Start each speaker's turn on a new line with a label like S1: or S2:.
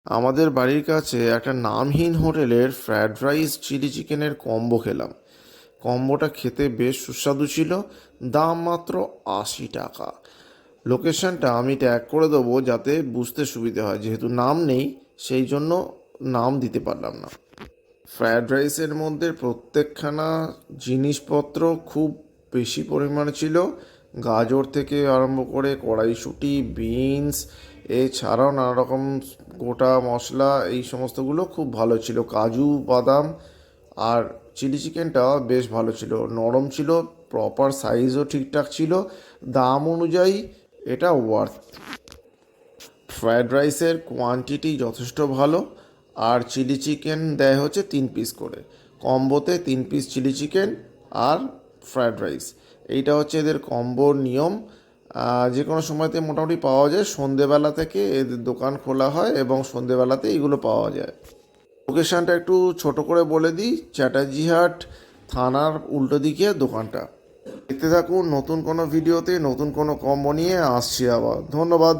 S1: আমাদের বাড়ির কাছে একটা নামহীন হোটেলের ফ্রায়েড রাইস চিলি চিকেনের কম্বো খেলাম। কম্বোটা খেতে বেশ সুস্বাদু ছিল। দাম মাত্র 80 টাকা। লোকেশনটা আমি ট্যাগ করে দেবো যাতে বুঝতে সুবিধে হয়, যেহেতু নাম নেই সেই জন্য নাম দিতে পারলাম না। ফ্রায়েড রাইসের মধ্যে প্রত্যেকখানা জিনিসপত্র খুব বেশি পরিমাণে ছিল। গাজর থেকে আরম্ভ করে কড়াইশুঁটি, বিনস, এছাড়াও নানা রকম গোটা মশলা, এই সমস্তগুলো খুব ভালো ছিল, কাজু বাদাম। আর চিলি চিকেনটা বেশ ভালো ছিল, নরম ছিল, প্রপার সাইজও ঠিকঠাক ছিল। দাম অনুযায়ী এটা ওয়ার্থ। ফ্রায়েড রাইসের কোয়ান্টিটি যথেষ্ট ভালো। আর চিলি চিকেন দেয় হচ্ছে 3 পিস করে। কম্বোতে 3 পিস চিলি চিকেন আর ফ্রায়েড রাইস, এইটা হচ্ছে এদের কম্বোর নিয়ম। যে কোনো সময়তে মোটামুটি পাওয়া যায়। সন্ধেবেলা থেকে এদের দোকান খোলা হয় এবং সন্ধেবেলাতে এইগুলো পাওয়া যায়। লোকেশানটা একটু ছোট করে বলে দিই, চ্যাটার্জিহাট থানার উল্টো দিকে দোকানটা। দেখতে থাকুন নতুন কোনো ভিডিওতে নতুন কোনো কম্বো নিয়ে আসছি আবার। ধন্যবাদ।